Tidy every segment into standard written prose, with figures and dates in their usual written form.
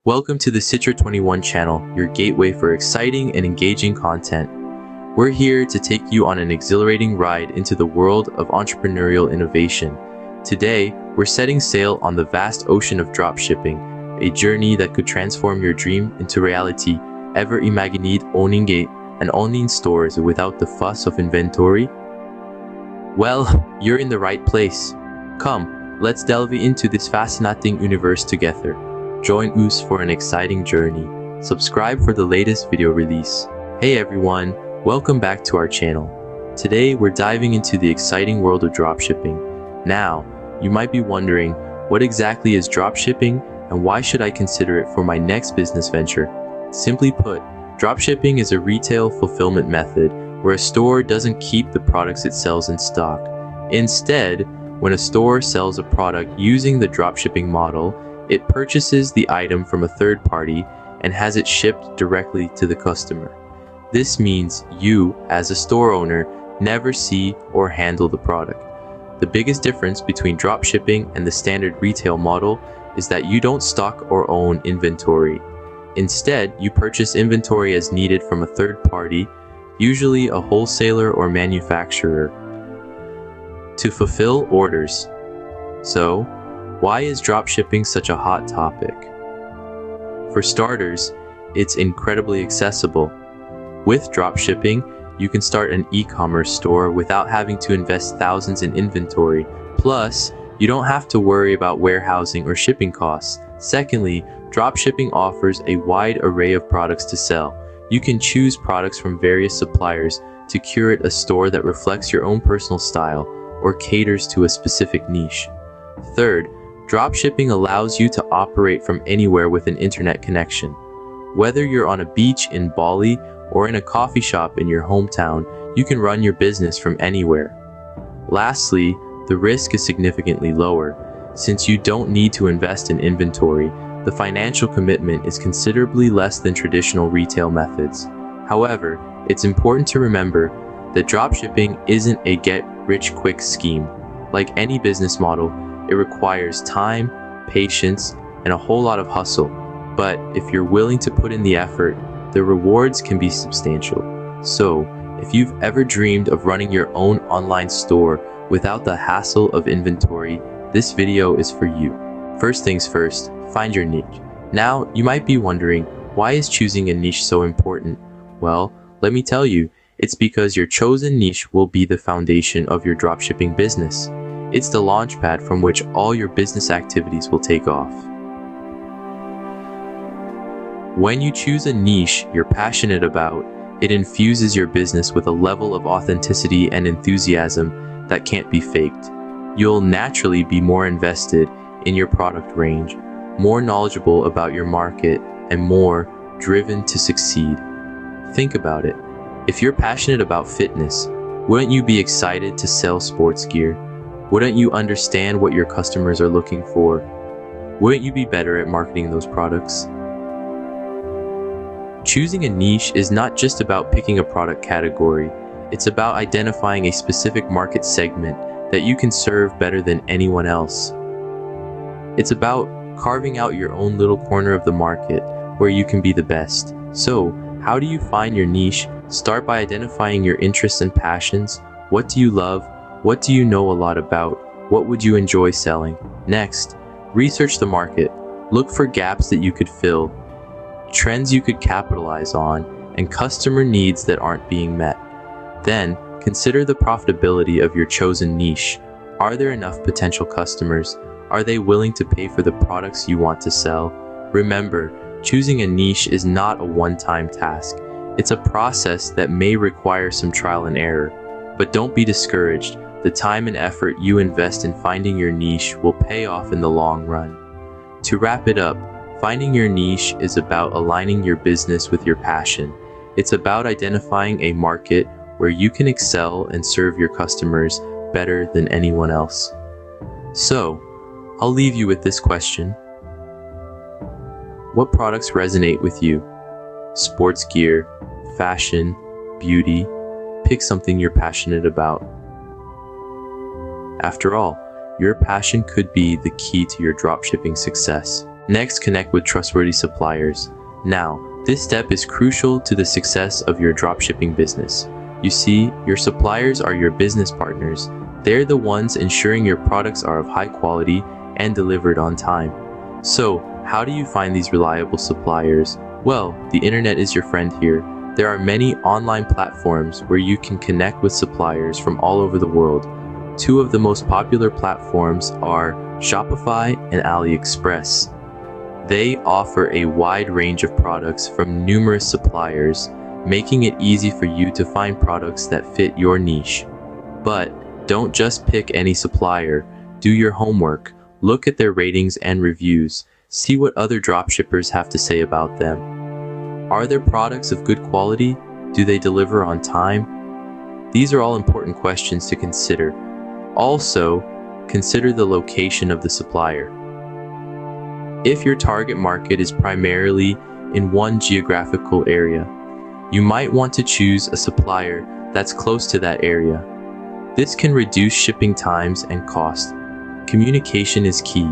Welcome to the Citra21 channel, your gateway for exciting and engaging content. We're here to take you on an exhilarating ride into the world of entrepreneurial innovation. Today, we're setting sail on the vast ocean of dropshipping, a journey that could transform your dream into reality. Ever imagined owning an online store without the fuss of inventory? Well, you're in the right place. Come, let's delve into this fascinating universe together. Join us for an exciting journey. Subscribe for the latest video release. Hey everyone, welcome back to our channel. Today we're diving into the exciting world of dropshipping. Now, you might be wondering, what exactly is dropshipping and why should I consider it for my next business venture? Simply put, dropshipping is a retail fulfillment method where a store doesn't keep the products it sells in stock. Instead, when a store sells a product using the dropshipping model, it purchases the item from a third party and has it shipped directly to the customer. This means you, as a store owner, never see or handle the product. The biggest difference between dropshipping and the standard retail model is that you don't stock or own inventory. Instead, you purchase inventory as needed from a third party, usually a wholesaler or manufacturer, to fulfill orders. So, why is dropshipping such a hot topic? For starters, it's incredibly accessible. With dropshipping, you can start an e-commerce store without having to invest thousands in inventory. Plus, you don't have to worry about warehousing or shipping costs. Secondly, dropshipping offers a wide array of products to sell. You can choose products from various suppliers to curate a store that reflects your own personal style or caters to a specific niche. Third, dropshipping allows you to operate from anywhere with an internet connection. Whether you're on a beach in Bali or in a coffee shop in your hometown, you can run your business from anywhere. Lastly, the risk is significantly lower. Since you don't need to invest in inventory, the financial commitment is considerably less than traditional retail methods. However, it's important to remember that dropshipping isn't a get-rich-quick scheme. Like any business model, it requires time, patience, and a whole lot of hustle. But if you're willing to put in the effort, the rewards can be substantial. So, if you've ever dreamed of running your own online store without the hassle of inventory, this video is for you. First things first, find your niche. Now, you might be wondering, why is choosing a niche so important? Well, let me tell you, it's because your chosen niche will be the foundation of your dropshipping business. It's the launchpad from which all your business activities will take off. When you choose a niche you're passionate about, it infuses your business with a level of authenticity and enthusiasm that can't be faked. You'll naturally be more invested in your product range, more knowledgeable about your market, and more driven to succeed. Think about it. If you're passionate about fitness, wouldn't you be excited to sell sports gear? Wouldn't you understand what your customers are looking for? Wouldn't you be better at marketing those products? Choosing a niche is not just about picking a product category. It's about identifying a specific market segment that you can serve better than anyone else. It's about carving out your own little corner of the market where you can be the best. So, how do you find your niche? Start by identifying your interests and passions. What do you love? What do you know a lot about? What would you enjoy selling? Next, research the market. Look for gaps that you could fill, trends you could capitalize on, and customer needs that aren't being met. Then, consider the profitability of your chosen niche. Are there enough potential customers? Are they willing to pay for the products you want to sell? Remember, choosing a niche is not a one-time task. It's a process that may require some trial and error. But don't be discouraged. The time and effort you invest in finding your niche will pay off in the long run. To wrap it up, finding your niche is about aligning your business with your passion. It's about identifying a market where you can excel and serve your customers better than anyone else. So, I'll leave you with this question. What products resonate with you? Sports gear, fashion, beauty? Pick something you're passionate about. After all, your passion could be the key to your dropshipping success. Next, connect with trustworthy suppliers. Now, this step is crucial to the success of your dropshipping business. You see, your suppliers are your business partners. They're the ones ensuring your products are of high quality and delivered on time. So, how do you find these reliable suppliers? Well, the internet is your friend here. There are many online platforms where you can connect with suppliers from all over the world. Two of the most popular platforms are Shopify and AliExpress. They offer a wide range of products from numerous suppliers, making it easy for you to find products that fit your niche. But don't just pick any supplier. Do your homework. Look at their ratings and reviews. See what other dropshippers have to say about them. Are their products of good quality? Do they deliver on time? These are all important questions to consider. Also, consider the location of the supplier. If your target market is primarily in one geographical area, you might want to choose a supplier that's close to that area. This can reduce shipping times and cost. Communication is key.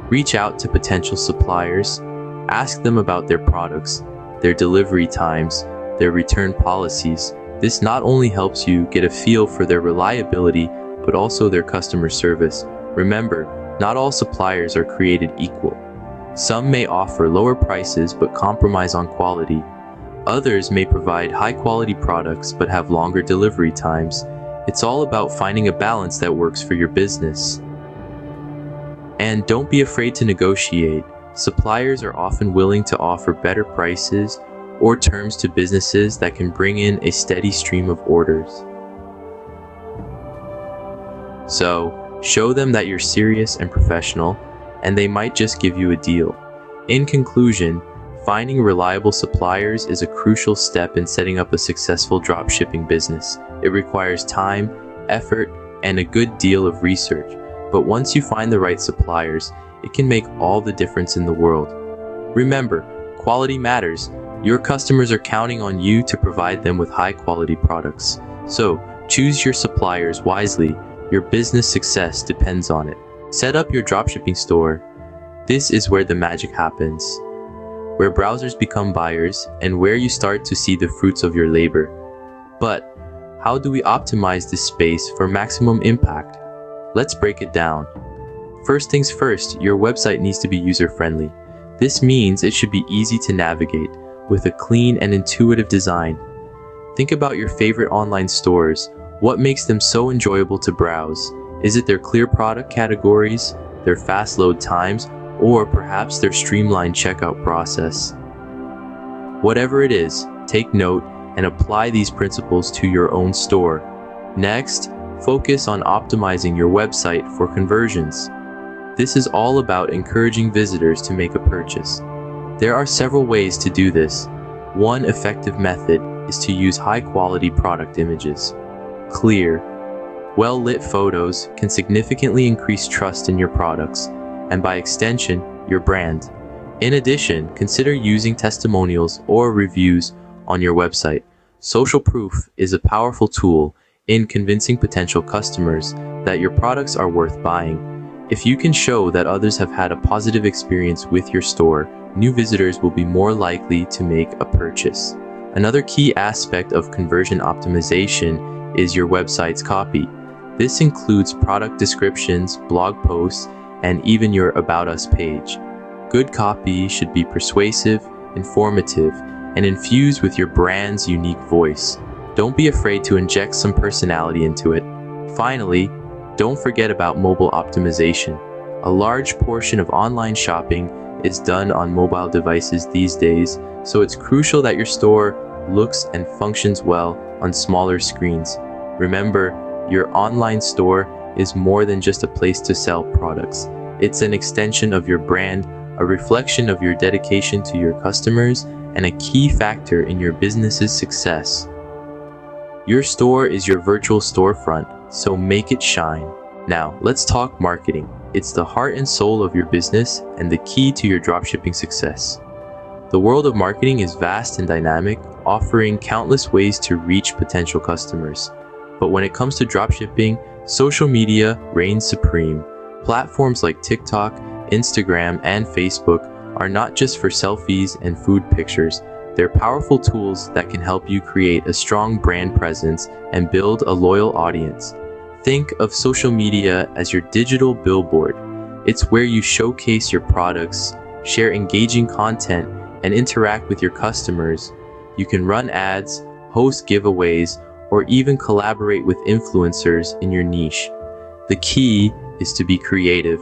Reach out to potential suppliers. Ask them about their products, their delivery times, their return policies. This not only helps you get a feel for their reliability, but also their customer service. Remember, not all suppliers are created equal. Some may offer lower prices but compromise on quality. Others may provide high-quality products but have longer delivery times. It's all about finding a balance that works for your business. And don't be afraid to negotiate. Suppliers are often willing to offer better prices or terms to businesses that can bring in a steady stream of orders. So, show them that you're serious and professional, and they might just give you a deal. In conclusion, finding reliable suppliers is a crucial step in setting up a successful dropshipping business. It requires time, effort, and a good deal of research. But once you find the right suppliers, it can make all the difference in the world. Remember, quality matters. Your customers are counting on you to provide them with high-quality products. So, choose your suppliers wisely. Your business success depends on it. Set up your dropshipping store. This is where the magic happens, where browsers become buyers, and where you start to see the fruits of your labor. But how do we optimize this space for maximum impact? Let's break it down. First things first, your website needs to be user-friendly. This means it should be easy to navigate, with a clean and intuitive design. Think about your favorite online stores. What makes them so enjoyable to browse? Is it their clear product categories, their fast load times, or perhaps their streamlined checkout process? Whatever it is, take note and apply these principles to your own store. Next, focus on optimizing your website for conversions. This is all about encouraging visitors to make a purchase. There are several ways to do this. One effective method is to use high-quality product images. Clear, well-lit photos can significantly increase trust in your products, and by extension, your brand. In addition, consider using testimonials or reviews on your website. Social proof is a powerful tool in convincing potential customers that your products are worth buying. If you can show that others have had a positive experience with your store, new visitors will be more likely to make a purchase. Another key aspect of conversion optimization is your website's copy. This includes product descriptions, blog posts, and even your About Us page. Good copy should be persuasive, informative, and infused with your brand's unique voice. Don't be afraid to inject some personality into it. Finally, don't forget about mobile optimization. A large portion of online shopping is done on mobile devices these days, so it's crucial that your store looks and functions well on smaller screens. Remember, your online store is more than just a place to sell products. It's an extension of your brand, a reflection of your dedication to your customers, and a key factor in your business's success. Your store is your virtual storefront, so make it shine. Now, let's talk marketing. It's the heart and soul of your business and the key to your dropshipping success. The world of marketing is vast and dynamic, offering countless ways to reach potential customers. But when it comes to dropshipping, social media reigns supreme. Platforms like TikTok, Instagram, and Facebook are not just for selfies and food pictures. They're powerful tools that can help you create a strong brand presence and build a loyal audience. Think of social media as your digital billboard. It's where you showcase your products, share engaging content, and interact with your customers. You can run ads, host giveaways, or even collaborate with influencers in your niche. The key is to be creative,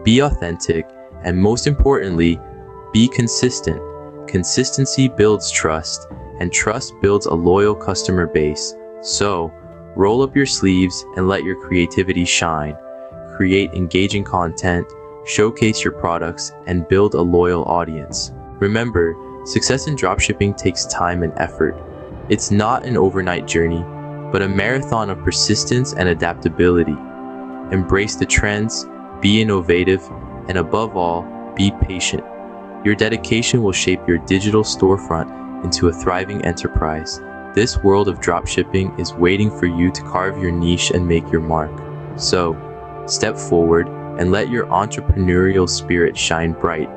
be authentic, and most importantly, be consistent. Consistency builds trust, and trust builds a loyal customer base. So, roll up your sleeves and let your creativity shine. Create engaging content, showcase your products, and build a loyal audience. Remember, success in dropshipping takes time and effort. It's not an overnight journey, but a marathon of persistence and adaptability. Embrace the trends, be innovative, and above all, be patient. Your dedication will shape your digital storefront into a thriving enterprise. This world of dropshipping is waiting for you to carve your niche and make your mark. So, step forward and let your entrepreneurial spirit shine bright.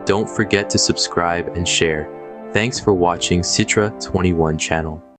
Don't forget to subscribe and share. Thanks for watching Citra21 Channel.